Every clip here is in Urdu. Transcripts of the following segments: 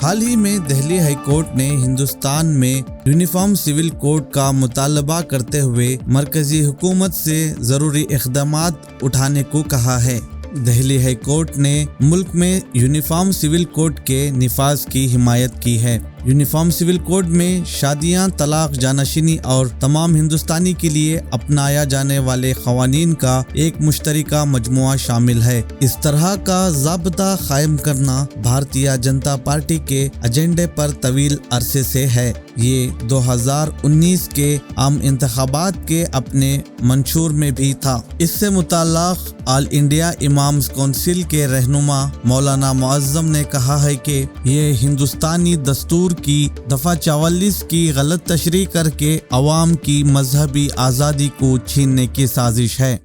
حال ہی میں دہلی ہائی کورٹ نے ہندوستان میں یونیفارم سول کوڈ کا مطالبہ کرتے ہوئے مرکزی حکومت سے ضروری اقدامات اٹھانے کو کہا ہے۔ دہلی ہائی کورٹ نے ملک میں یونیفارم سول کوڈ کے نفاذ کی حمایت کی ہے۔ یونیفارم سول کوڈ میں شادیاں، طلاق، جانشینی اور تمام ہندوستانی کے لیے اپنایا جانے والے قوانین کا ایک مشترکہ مجموعہ شامل ہے۔ اس طرح کا ضابطہ قائم کرنا بھارتیہ جنتا پارٹی کے ایجنڈے پر طویل عرصے سے ہے۔ یہ 2019 کے عام انتخابات کے اپنے منشور میں بھی تھا۔ اس سے متعلق آل انڈیا امامز کونسل کے رہنما مولانا معظم نے کہا ہے کہ یہ ہندوستانی دستور کی دفعہ 44 کی غلط تشریح کر کے عوام کی مذہبی آزادی کو چھیننے کی سازش ہے۔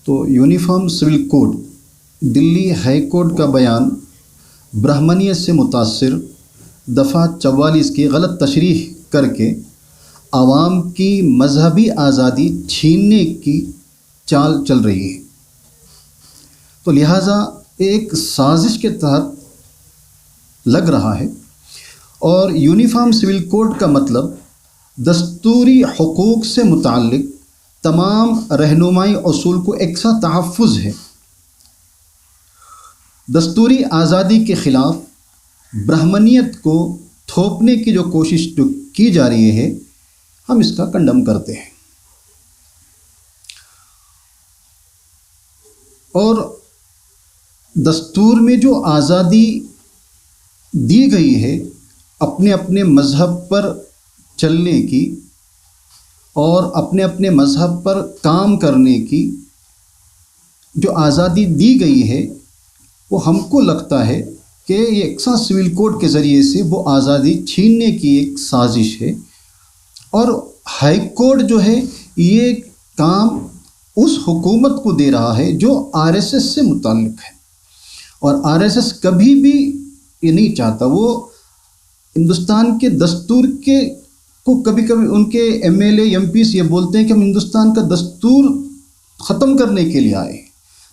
تو یونیفارم سول کوڈ دلی ہائی کورٹ کا بیان برہمنیت سے متاثر دفعہ 44 کی غلط تشریح کر کے عوام کی مذہبی آزادی چھیننے کی چال چل رہی ہے، تو لہٰذا ایک سازش کے تحت لگ رہا ہے۔ اور یونیفارم سول کوڈ کا مطلب دستوری حقوق سے متعلق تمام رہنمائی اصول کو یکساں تحفظ ہے۔ دستوری آزادی کے خلاف برہمنیت کو تھوپنے کی جو کوشش کی جا رہی ہے، ہم اس کا کنڈم کرتے ہیں۔ اور دستور میں جو آزادی دی گئی ہے اپنے اپنے مذہب پر چلنے کی اور اپنے اپنے مذہب پر کام کرنے کی جو آزادی دی گئی ہے، وہ ہم کو لگتا ہے کہ یہ یکساں سول کوڈ کے ذریعے سے وہ آزادی چھیننے کی ایک سازش ہے۔ اور ہائی کورٹ جو ہے یہ کام اس حکومت کو دے رہا ہے جو RSS سے متعلق ہے، اور RSS کبھی بھی یہ نہیں چاہتا، وہ ہندوستان کے دستور کو کبھی ان کے MLA MPs یہ بولتے ہیں کہ ہم ہندوستان کا دستور ختم کرنے کے لیے آئے ہیں۔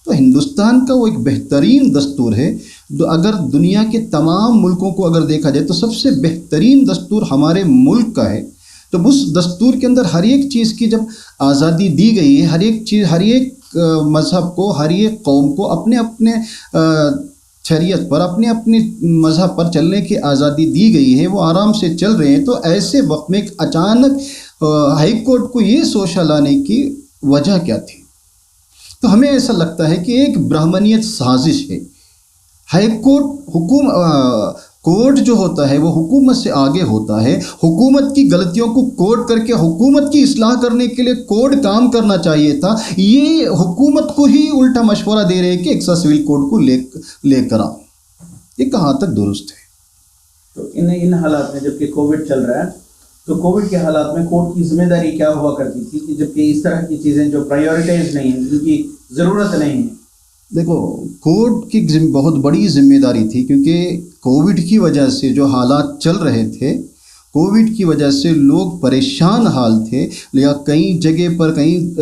تو ہندوستان کا وہ ایک بہترین دستور ہے، اگر دنیا کے تمام ملکوں کو اگر دیکھا جائے تو سب سے بہترین دستور ہمارے ملک کا ہے۔ جب اس دستور کے اندر ہر ایک چیز کی جب آزادی دی گئی ہے، ہر ایک چیز، ہر ایک مذہب کو، ہر ایک قوم کو اپنے اپنے شریعت پر، اپنے اپنے مذہب پر چلنے کی آزادی دی گئی ہے، وہ آرام سے چل رہے ہیں، تو ایسے وقت میں ایک اچانک ہائی کورٹ کو یہ سوچ لانے کی وجہ کیا تھی؟ تو ہمیں ایسا لگتا ہے کہ ایک برہمنیت سازش ہے۔ ہائی کورٹ جو ہوتا ہے وہ حکومت سے آگے ہوتا ہے، حکومت کی غلطیوں کو کوڈ کر کے حکومت کی اصلاح کرنے کے لیے کوڈ کام کرنا چاہیے تھا۔ یہ حکومت کو ہی الٹا مشورہ دے رہے کہ ایکسا سول کوڈ کو لے کر آؤ، یہ کہاں تک درست ہے؟ تو ان حالات میں جبکہ کووڈ چل رہا ہے، تو کووڈ کے حالات میں کورٹ کی ذمہ داری کیا ہوا کرتی تھی کہ جبکہ اس طرح کی چیزیں جو پرائیورٹائز نہیں ہیں، جن کی ضرورت نہیں ہے؟ دیکھو، کورٹ کی بہت بڑی ذمہ داری تھی، کیونکہ کووڈ کی وجہ سے جو حالات چل رہے تھے، کووڈ کی وجہ سے لوگ پریشان حال تھے، یا کئی جگہ پر کہیں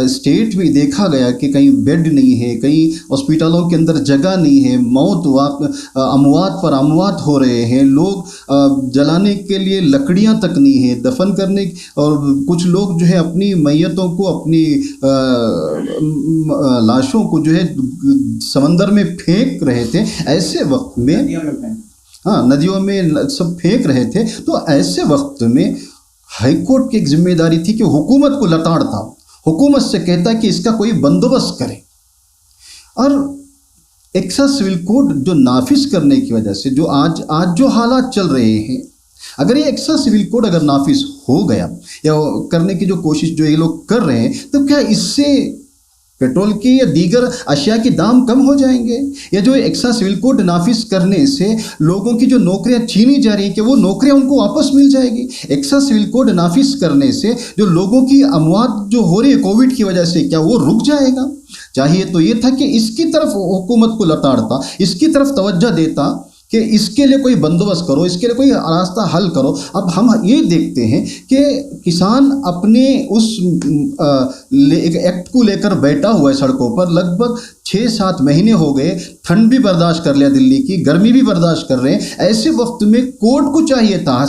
اسٹیٹ بھی دیکھا گیا کہ کہیں بیڈ نہیں ہے، کہیں ہاسپٹلوں کے اندر جگہ نہیں ہے، اموات پر اموات ہو رہے ہیں، لوگ جلانے کے لیے لکڑیاں تک نہیں ہیں، دفن کرنے، اور کچھ لوگ جو ہے اپنی میتوں کو، اپنی لاشوں کو جو ہے سمندر میں پھینک رہے تھے۔ ایسے وقت میں ندیوں میں سب پھینک رہے تھے، تو ایسے وقت میں ہائی کورٹ کی ایک ذمہ داری تھی کہ حکومت کو لتاڑتا، حکومت سے کہتا کہ اس کا کوئی بندوبست کرے۔ اور ایکسا سول کوڈ جو نافذ کرنے کی وجہ سے جو آج جو حالات چل رہے ہیں، اگر یہ ایکسا سول کوڈ اگر نافذ ہو گیا یا کرنے کی جو کوشش جو یہ لوگ کر رہے ہیں، تو کیا اس سے پیٹرول کی یا دیگر اشیاء کے دام کم ہو جائیں گے؟ یا جو ایکسا سول کوڈ نافذ کرنے سے لوگوں کی جو نوکریاں چھینی جا رہی ہیں، کہ وہ نوکریاں ان کو واپس مل جائے گی؟ ایکسا سول کوڈ نافذ کرنے سے جو لوگوں کی اموات جو ہو رہی ہے کووڈ کی وجہ سے، کیا وہ رک جائے گا؟ چاہیے تو یہ تھا کہ اس کی طرف حکومت کو لتاڑتا، اس کی طرف توجہ دیتا کہ اس کے لیے کوئی بندوبست کرو، اس کے لیے کوئی راستہ حل کرو۔ اب ہم یہ دیکھتے ہیں کہ کسان اپنے اس ایکٹ کو لے کر بیٹھا ہوا ہے سڑکوں پر، لگ بھگ 6-7 مہینے ہو گئے، ٹھنڈ بھی برداشت کر لیا دلی کی، گرمی بھی برداشت کر رہے ہیں۔ ایسے وقت میں کورٹ کو چاہیے تھا،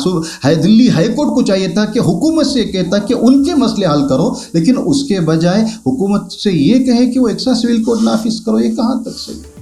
دلی ہائی کورٹ کو چاہیے تھا کہ حکومت سے کہتا کہ ان کے مسئلے حل کرو، لیکن اس کے بجائے حکومت سے یہ کہے کہ وہ ایکسٹرا سول کوڈ نافذ کرو۔ یہ کہاں تک صحیح؟